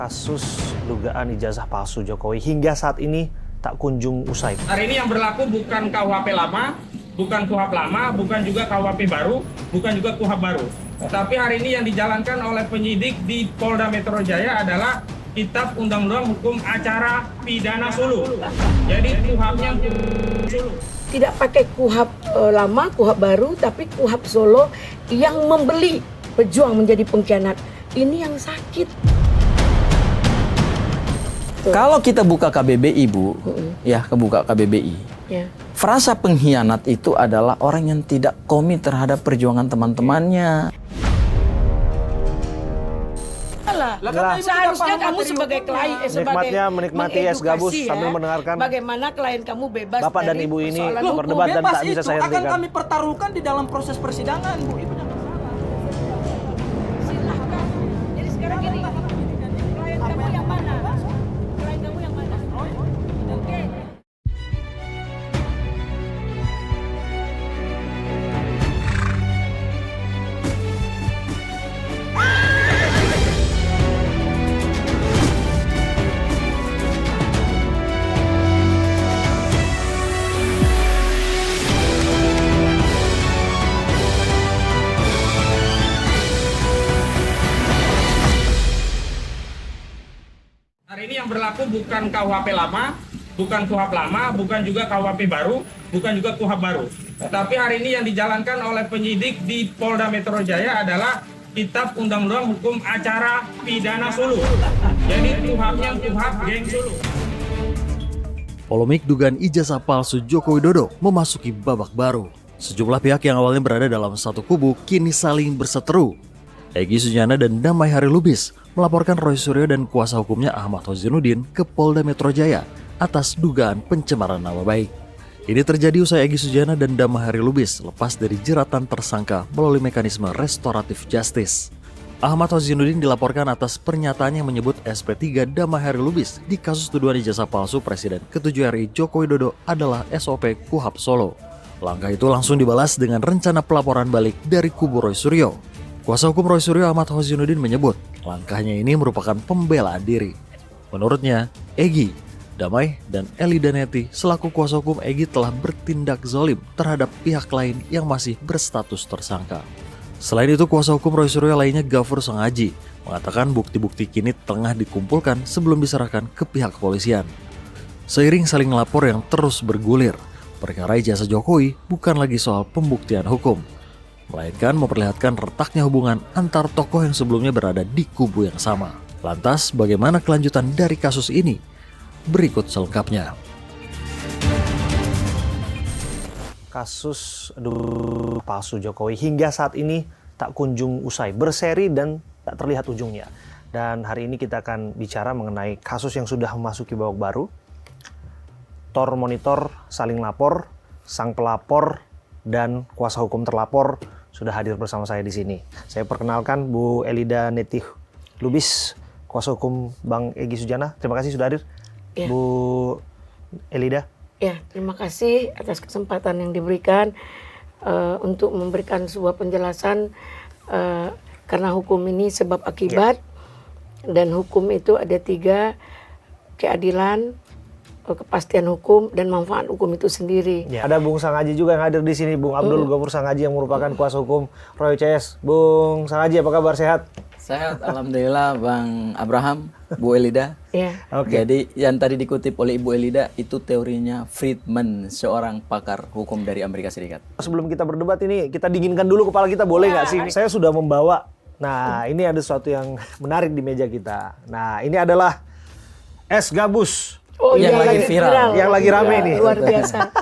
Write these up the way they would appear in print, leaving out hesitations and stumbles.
Kasus dugaan ijazah palsu Jokowi hingga saat ini tak kunjung usai. Hari ini yang berlaku bukan KUHP lama, bukan KUHP lama, bukan juga KUHP baru, bukan juga KUHP baru. Tapi hari ini yang dijalankan oleh penyidik di Polda Metro Jaya adalah Kitab Undang-Undang Hukum Acara Pidana Solo. Jadi KUHP-nya Solo. Tidak pakai KUHP lama, KUHP baru, tapi KUHP Solo yang membeli pejuang menjadi pengkhianat. Ini yang sakit. Kalau kita buka KBBI, Bu, ya kebuka KBBI. Ya. Frasa pengkhianat itu adalah orang yang tidak komit terhadap perjuangan teman-temannya. Seharusnya kamu sebagai klien, Nikmatnya menikmati es gabus sambil mendengarkan bagaimana klien kamu bebas Bapak dan dari Ibu ini persoalan berdebat dan tak bisa saya akan hentikan. kami pertaruhkan di dalam proses persidangan, Bu. Ibu jangan salah. Silahkan. Jadi sekarang gini, klien kamu yang mana? Klien kamu yang mana? Oke. Hari ini yang berlaku bukan KUHP lama, bukan KUHP lama, bukan juga KUHP baru, bukan juga KUHP baru. Tapi hari ini yang dijalankan oleh penyidik di Polda Metro Jaya adalah Kitab Undang-Undang Hukum Acara Pidana Solo. Jadi KUHP-nya KUHP Geng Solo. Polemik dugaan ijazah palsu Joko Widodo memasuki babak baru. Sejumlah pihak yang awalnya berada dalam satu kubu kini saling berseteru. Egy Sujana dan Damai Hari Lubis melaporkan Roy Suryo dan kuasa hukumnya Ahmad Hozinuddin ke Polda Metro Jaya atas dugaan pencemaran nama baik. Ini terjadi usai Egy Sujana dan Damai Hari Lubis lepas dari jeratan tersangka melalui mekanisme restoratif justice. Ahmad Hozinuddin dilaporkan atas pernyataannya yang menyebut SP3 Damai Hari Lubis di kasus tuduhan ijazah palsu Presiden ke-7 RI Joko Widodo adalah SOP KUHP Solo. Langkah itu langsung dibalas dengan rencana pelaporan balik dari kubu Roy Suryo. Kuasa hukum Roy Suryo Ahmad Hozinuddin menyebut langkahnya ini merupakan pembelaan diri. Menurutnya, Egy, Damai, dan Eli Daneti selaku kuasa hukum Egy telah bertindak zalim terhadap pihak lain yang masih berstatus tersangka. Selain itu, kuasa hukum Roy Suryo lainnya Gafur Sengaji mengatakan bukti-bukti kini tengah dikumpulkan sebelum diserahkan ke pihak kepolisian. Seiring saling lapor yang terus bergulir, perkara ijazah Jokowi bukan lagi soal pembuktian hukum, melainkan memperlihatkan retaknya hubungan antar tokoh yang sebelumnya berada di kubu yang sama. Lantas, bagaimana kelanjutan dari kasus ini? Berikut selengkapnya. Kasus palsu Jokowi hingga saat ini tak kunjung usai, berseri dan tak terlihat ujungnya. Dan hari ini kita akan bicara mengenai kasus yang sudah memasuki babak baru. Tor monitor saling lapor, sang pelapor dan kuasa hukum terlapor sudah hadir bersama saya di sini. Saya perkenalkan Bu Elida Netih Lubis, kuasa hukum Bang Egy Sujana. Terima kasih sudah hadir. Ya. Bu Elida. Ya, terima kasih atas kesempatan yang diberikan untuk memberikan sebuah penjelasan karena hukum ini sebab akibat dan hukum itu ada 3, keadilan, kepastian hukum dan manfaat hukum itu sendiri. Ya, ada Bung Sangaji juga yang hadir di sini, Bung Abdul Gafur Sangaji yang merupakan kuasa hukum Roy CS. Bung Sangaji, apa kabar, sehat? Sehat, alhamdulillah, Bang Abraham, Bu Elida. Ya. Oke. Jadi yang tadi dikutip oleh Ibu Elida itu teorinya Friedman, seorang pakar hukum dari Amerika Serikat. Sebelum kita berdebat ini, kita dinginkan dulu kepala kita, boleh nggak sih? Saya sudah membawa, nah ini ada sesuatu yang menarik di meja kita. Nah ini adalah es gabus. Oh, yang iya, lagi viral. Yang lagi rame nih. Luar biasa.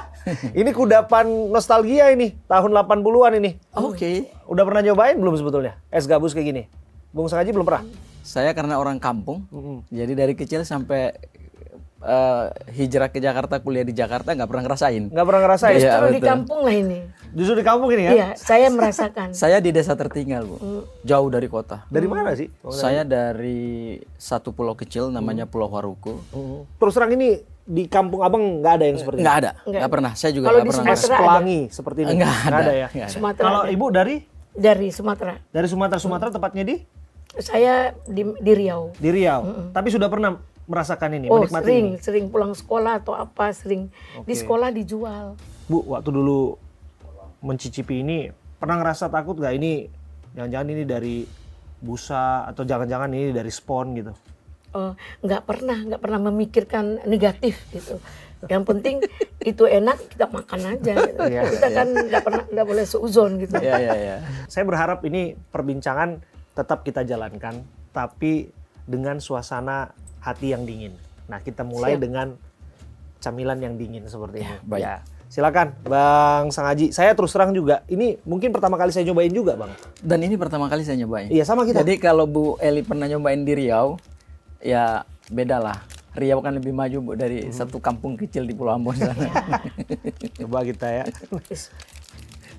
Ini kudapan nostalgia ini, tahun 80-an ini. Oke. Udah pernah nyobain belum sebetulnya es gabus kayak gini? Bung Sangaji belum pernah? Saya karena orang kampung, jadi dari kecil sampai hijrah ke Jakarta, kuliah di Jakarta nggak pernah ngerasain. Nggak pernah ngerasain? Iya, Justru di betul. kampung lah ini. Justru di kampung ini ya? Iya, saya merasakan. Saya di desa tertinggal, Bu. Jauh dari kota. Dari mana sih? Saya dari satu pulau kecil namanya Pulau Waruku. Terus terang ini di kampung abang nggak ada yang seperti ini? Nggak ada, nggak pernah. Saya juga Kalau nggak di pernah. Es Sumatera pelangi seperti ini? Nggak ada. ya? Nggak ada. Sumatera Kalau ada. ibu dari? Dari Sumatera. Dari Sumatera tepatnya di? Saya di Riau. Di Riau. Tapi sudah pernah merasakan ini, Oh, menikmati ini? sering pulang sekolah atau apa, sering di sekolah dijual. Bu, waktu dulu mencicipi ini, pernah ngerasa takut nggak ini, jangan-jangan ini dari busa, atau jangan-jangan ini dari spon gitu? Nggak pernah memikirkan negatif gitu. Yang penting itu enak, kita makan aja. Gitu. Kita kan nggak boleh seuzon gitu. Iya. Saya berharap ini perbincangan tetap kita jalankan, tapi dengan suasana hati yang dingin. Nah, kita mulai Siap. dengan camilan yang dingin seperti ini. baik. Ya. Silakan, Bang Sangaji. Saya terus terang juga, ini mungkin pertama kali saya nyobain juga, Bang. Dan ini pertama kali saya nyobain. Iya, sama kita. Jadi kalau Bu Eli pernah nyobain di Riau, ya beda lah. Riau kan lebih maju Bu dari satu kampung kecil di Pulau Ambon sana. Coba kita ya.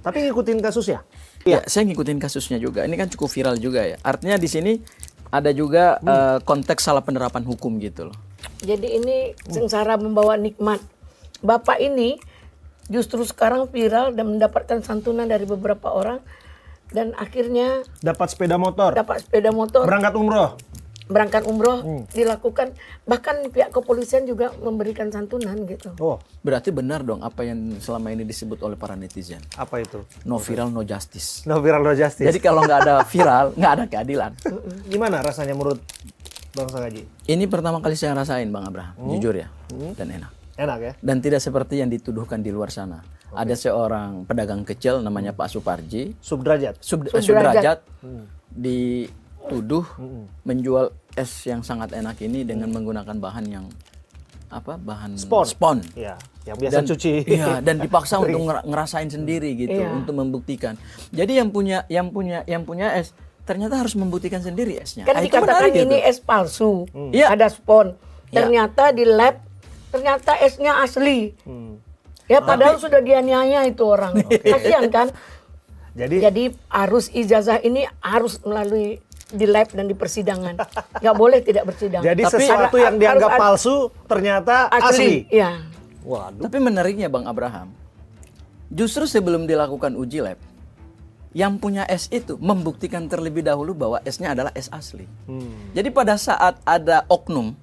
Tapi ngikutin kasus ya? Ya, saya ngikutin kasusnya juga. Ini kan cukup viral juga ya. Artinya di sini ada juga konteks salah penerapan hukum gitu loh. Jadi ini sengsara membawa nikmat. Bapak ini justru sekarang viral dan mendapatkan santunan dari beberapa orang. Dan akhirnya Dapat sepeda motor, dapat sepeda motor, berangkat umroh. dilakukan. Bahkan pihak kepolisian juga memberikan santunan gitu. Oh, Berarti benar dong apa yang selama ini disebut oleh para netizen. apa itu? No viral, no justice. No viral, no justice. Jadi kalau nggak ada viral, nggak ada keadilan. Gimana rasanya menurut Bang Sangaji? Ini pertama kali saya rasain Bang Abraham, jujur ya, dan enak. Enak ya? Dan tidak seperti yang dituduhkan di luar sana. Ada seorang pedagang kecil namanya Pak Suparji, Subderajat. Sudrajat, dituduh menjual es yang sangat enak ini dengan menggunakan bahan yang apa? Bahan spon. Iya, yang biasa cuci. Iya, dan dipaksa untuk ngerasain sendiri gitu, Iya. untuk membuktikan. Jadi yang punya es ternyata harus membuktikan sendiri esnya. Kan Itu dikatakan menarik ini gitu. es palsu, Iya. ada spon. Iya. Ternyata di lab, ternyata esnya asli. Ya padahal sudah dianiaya itu orang. Kasihan kan? Jadi harus ijazah ini harus melalui di lab dan di persidangan. Nggak boleh tidak bersidang. Jadi Tapi sesuatu ada- yang dianggap harus palsu ternyata asli. Iya. Waduh. Tapi menariknya Bang Abraham, justru sebelum dilakukan uji lab, yang punya es itu membuktikan terlebih dahulu bahwa esnya adalah es asli. Jadi pada saat ada oknum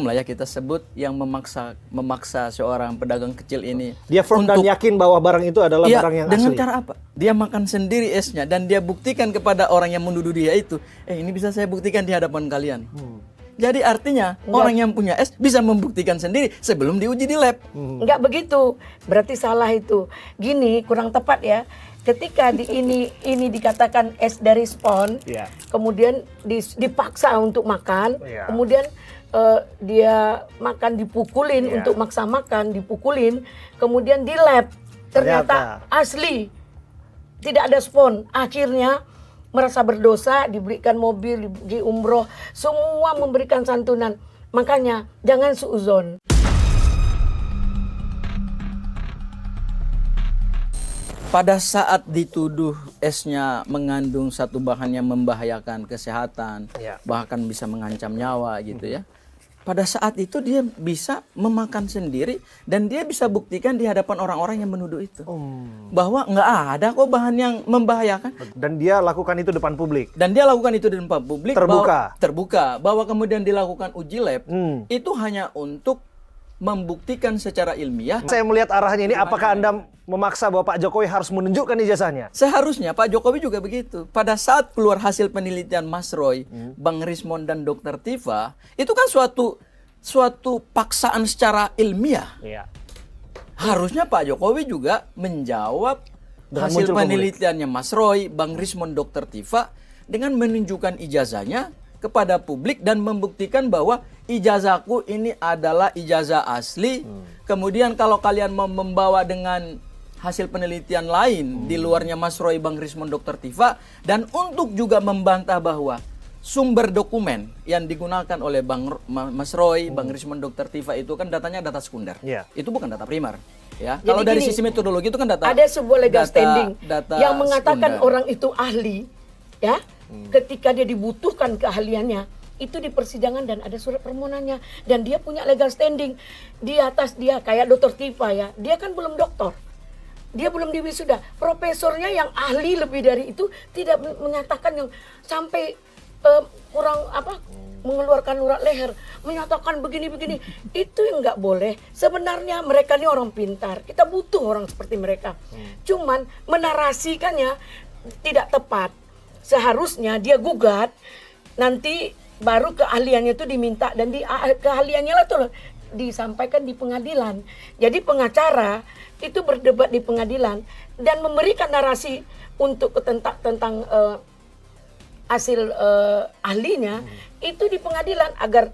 lah ya kita sebut yang memaksa seorang pedagang kecil ini. Dia firm dan yakin bahwa barang itu adalah Iya, barang yang dengan asli. cara apa? Dia makan sendiri esnya dan dia buktikan kepada orang yang menuduh dia itu, ini bisa saya buktikan di hadapan kalian. Jadi artinya orang yang punya es bisa membuktikan sendiri sebelum diuji di lab. Enggak begitu. Berarti salah itu. Gini, kurang tepat ya. Ketika ini dikatakan es dari spon, Iya. kemudian dipaksa untuk makan, Iya. kemudian dia makan dipukulin Iya. untuk maksa makan, dipukulin, kemudian di lab ternyata asli. Tidak ada spon. Akhirnya merasa berdosa, diberikan mobil, di umroh, semua memberikan santunan. Makanya jangan suuzon. Pada saat dituduh esnya mengandung satu bahan yang membahayakan kesehatan, Ya. bahkan bisa mengancam nyawa gitu ya. Pada saat itu dia bisa memakan sendiri dan dia bisa buktikan di hadapan orang-orang yang menuduh itu. Bahwa nggak ada kok bahan yang membahayakan. Dan dia lakukan itu depan publik. Dan dia lakukan itu di depan publik. Terbuka. Terbuka. Bahwa kemudian dilakukan uji lab, itu hanya untuk membuktikan secara ilmiah. Saya melihat arahnya ini, apakah Anda memaksa bahwa Pak Jokowi harus menunjukkan ijazahnya? Seharusnya Pak Jokowi juga begitu. Pada saat keluar hasil penelitian Mas Roy, Bang Rismon dan Dr. Tifa, itu kan suatu paksaan secara ilmiah. Iya. Harusnya Pak Jokowi juga menjawab Dengan hasil muncul penelitiannya Mas Roy, Bang Rismon, Dr. Tifa dengan menunjukkan ijazahnya kepada publik dan membuktikan bahwa ijazahku ini adalah ijazah asli. Kemudian kalau kalian mau membawa dengan hasil penelitian lain di luarnya Mas Roy, Bang Rismon, Dr. Tifa, dan untuk juga membantah bahwa sumber dokumen yang digunakan oleh Mas Roy, Bang Rismon, Dr. Tifa itu kan datanya data sekunder. Iya. Itu bukan data primer. Ya, Jadi kalau dari gini, sisi metodologi itu kan data ada sebuah legal standing data yang mengatakan sekunder. orang itu ahli, ya, ketika dia dibutuhkan keahliannya, itu di persidangan dan ada surat permohonannya dan dia punya legal standing di atas dia kayak Dr. Tifa ya, dia kan belum doktor, dia belum diwisuda. Profesornya yang ahli lebih dari itu tidak menyatakan yang sampai mengeluarkan urat leher, menyatakan begini-begini. Itu yang nggak boleh. Sebenarnya mereka ini orang pintar. Kita butuh orang seperti mereka. Cuman menarasikannya tidak tepat. Seharusnya dia gugat, nanti baru keahliannya itu diminta, dan keahliannya lah tuh disampaikan di pengadilan. Jadi pengacara itu berdebat di pengadilan dan memberikan narasi untuk tentang hasil ahlinya itu di pengadilan agar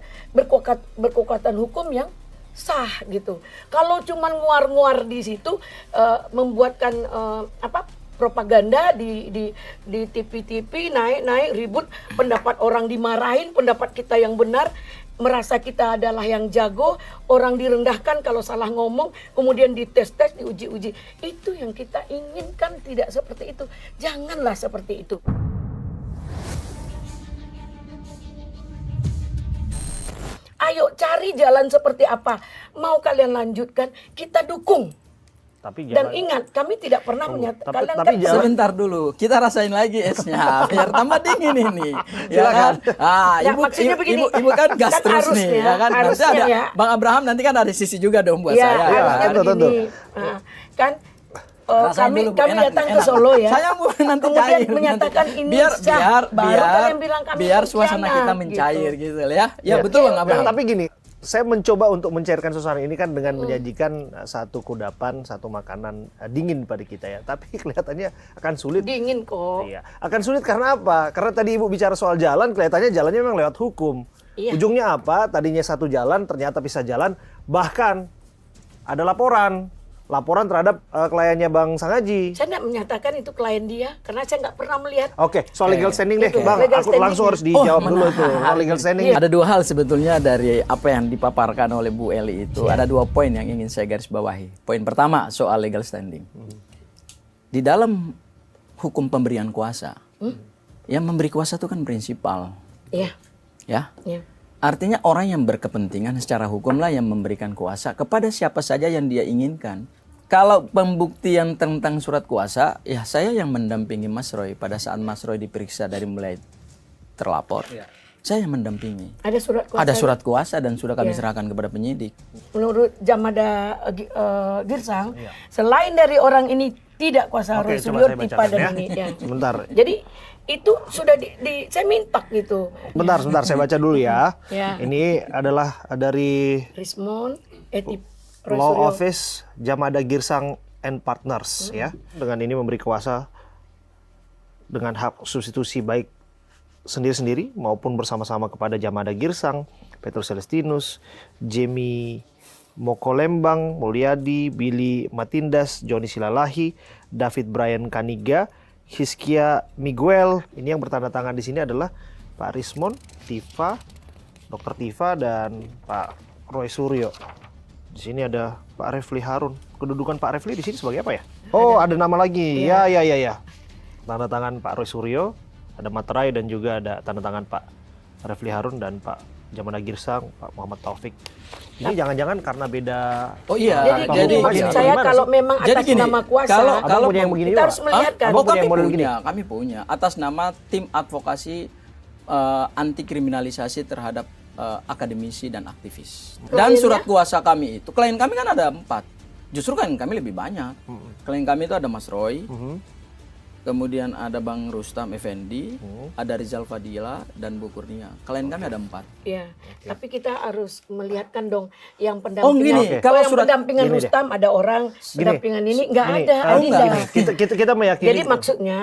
berkekuatan hukum yang sah gitu. Kalau cuma nguar-nguar di situ membuatkan propaganda di TV-TV, naik ribut, pendapat orang dimarahin, pendapat kita yang benar, merasa kita adalah yang jago, orang direndahkan kalau salah ngomong, kemudian dites-tes, diuji-uji. Itu yang kita inginkan, tidak seperti itu. Janganlah seperti itu. Ayo cari jalan seperti apa. Mau kalian lanjutkan, kita dukung. Tapi Dan ingat, kami tidak pernah menyatakan. tapi jangan- Sebentar dulu, kita rasain lagi esnya biar tambah dingin ini. Ya kan? Ah, Ya, ibu, maksudnya begini, ibu kan gas kan terus nih, harusnya- ya kan? Nanti harusnya ada ya. Bang Abraham, nanti kan ada sisi juga dong buat Ya, saya. harusnya tentu, tentu. begini. Nah, kan Rasain kami dulu, Bu. kami Enak, datang ke enak. Solo ya. Saya mau nanti kemudian cair. menyatakan nanti. ini sah. Baru kalian bilang kami biar suasana pengkhianat, kita mencair gitu ya. Ya, Ya. betul Bang Abraham. Tapi gini, saya mencoba untuk mencairkan suasana ini kan dengan menyajikan satu kudapan, satu makanan dingin pada kita ya. Tapi kelihatannya akan sulit. Dingin kok. Iya, akan sulit karena apa? Karena tadi Ibu bicara soal jalan, kelihatannya jalannya memang lewat hukum. Iya. Ujungnya apa? Tadinya satu jalan, ternyata pisah jalan. Bahkan ada laporan terhadap kliennya Bang Sangaji. Saya tidak menyatakan itu klien dia karena saya nggak pernah melihat. Oke, soal legal standing deh, Itu, Bang. legal Aku standing. langsung harus dijawab dulu itu. Soal legal standing. Ada dua hal sebetulnya dari apa yang dipaparkan oleh Bu Eli itu. Ada dua poin yang ingin saya garis bawahi. Poin pertama soal legal standing. Di dalam hukum pemberian kuasa, yang memberi kuasa itu kan prinsipal. Iya. Ya. Iya. Artinya orang yang berkepentingan secara hukumlah yang memberikan kuasa kepada siapa saja yang dia inginkan. Kalau pembuktian tentang surat kuasa, ya saya yang mendampingi Mas Roy pada saat Mas Roy diperiksa dari mulai terlapor. Saya yang mendampingi. Ada surat kuasa. Ada surat kuasa dan sudah kami Iya. serahkan kepada penyidik. Menurut Jamada Girsang, selain dari orang ini tidak kuasa Oke, Roy coba Suryo saya tipe bacakan dan ya. ini. Ya. Sebentar. Jadi itu sudah saya minta gitu. Bentar, saya baca dulu ya. Ya. Ini adalah dari Rismon, Roy Law Suryo. Office Jamada Girsang and Partners ya. Dengan ini memberi kuasa dengan hak substitusi baik sendiri-sendiri maupun bersama-sama kepada Jamada Girsang, Petrus Celestinus, Jamie Mokolembang, Mulyadi, Billy Matindas, Joni Silalahi, David Brian Kaniga, Hiskia Miguel. Ini yang bertanda tangan di sini adalah Pak Rismon, Tifa, Dr. Tifa dan Pak Roy Suryo. Di sini ada Pak Refli Harun. Kedudukan Pak Refli di sini sebagai apa ya? Oh, ada nama lagi. Ya. Tanda tangan Pak Roy Suryo, ada materai dan juga ada tanda tangan Pak Refli Harun dan Pak Jamada Girsang, Pak Muhammad Taufik. Ini jangan-jangan karena beda. Oh iya, Jadi Kalau gini gimana maksud sih? saya Gimana kalau sih? memang Jadi atas gini, nama kuasa, Abang punya yang begini kita juga? harus melihatkan. Abang Oh, kami punya model begini? kami punya atas nama tim advokasi anti kriminalisasi terhadap akademisi dan aktivis. Dan Kliennya? surat kuasa kami itu, klien kami kan ada 4. Justru klien kami lebih banyak. Klien kami itu ada Mas Roy, kemudian ada Bang Rustam Effendi, ada Rizal Fadila dan Bu Kurnia. Klien kami ada 4. Ya, tapi kita harus melihatkan dong yang Oh, pendampingan. gini, Kalau kalau surat- pendampingan gini deh. Rustam ada orang, pendampingan ini nggak Gini, ada. oh, Adinda. enggak, gini. Kita meyakini. Jadi maksudnya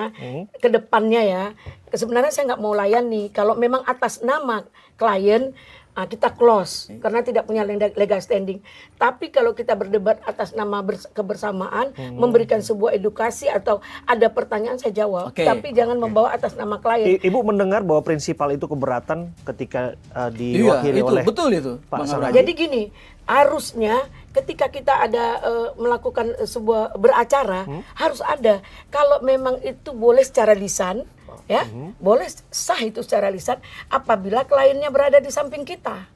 ke depannya ya, sebenarnya saya nggak mau layani. Kalau memang atas nama klien kita close karena tidak punya legal standing. Tapi kalau kita berdebat atas nama kebersamaan, memberikan sebuah edukasi atau ada pertanyaan saya jawab. Oke. Tapi jangan membawa atas nama klien. Ibu mendengar bahwa prinsipal itu keberatan ketika Iya, diwakili itu oleh betul itu. Pak Bang Sangaji. Abraham. Jadi gini, harusnya ketika kita ada melakukan sebuah beracara harus ada. Kalau memang itu boleh secara lisan, ya, boleh sah itu secara lisan apabila kliennya berada di samping kita.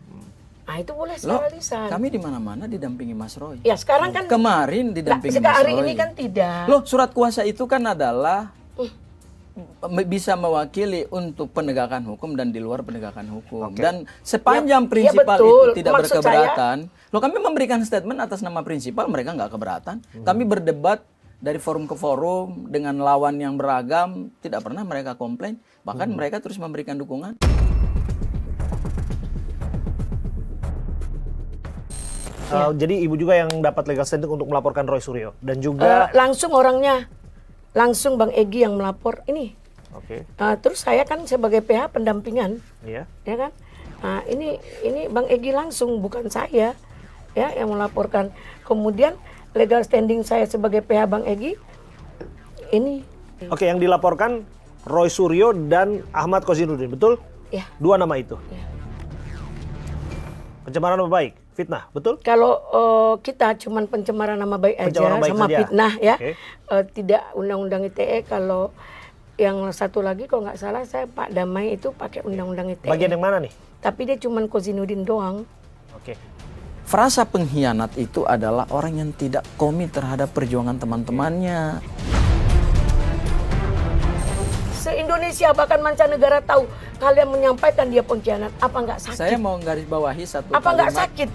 Ah itu boleh Loh, secara lisan. kami di mana-mana didampingi Mas Roy. Ya sekarang kan Kemarin didampingi Mas hari Roy. ini kan tidak. Loh, surat kuasa itu kan adalah bisa mewakili untuk penegakan hukum dan di luar penegakan hukum. Dan sepanjang Ya, prinsipal betul. itu tidak Maksud berkeberatan, loh kami memberikan statement atas nama prinsipal, mereka nggak keberatan. Kami berdebat dari forum ke forum dengan lawan yang beragam, tidak pernah mereka komplain, bahkan mereka terus memberikan dukungan. Jadi ibu juga yang dapat legal standing untuk melaporkan Roy Suryo dan juga Langsung orangnya, langsung Bang Egy yang melapor ini. Oke. Terus saya kan sebagai PH pendampingan, Iya. ya kan? Nah, ini Bang Egy langsung, bukan saya ya yang melaporkan. Kemudian legal standing saya sebagai PH Bang Egy ini. Oke, yang dilaporkan Roy Suryo dan Ahmad Kozinuddin, betul? Ya. Dua nama itu. Ya. Pencemaran nama baik, fitnah, betul? Kalau kita cuman pencemaran nama baik aja Pencemaran baik sama saja. fitnah ya, Oke. tidak undang-undang ITE. Kalau yang satu lagi kalau nggak salah saya Pak Damai itu pakai undang-undang ITE. Bagian yang mana nih? Tapi dia cuman Kozinuddin doang. Oke. Frasa pengkhianat itu adalah orang yang tidak komit terhadap perjuangan teman-temannya. Se-Indonesia bahkan mancanegara tahu kalian menyampaikan dia pengkhianat. Apa nggak sakit? Saya mau garis bawahi satu Apa nggak kalimat sakit?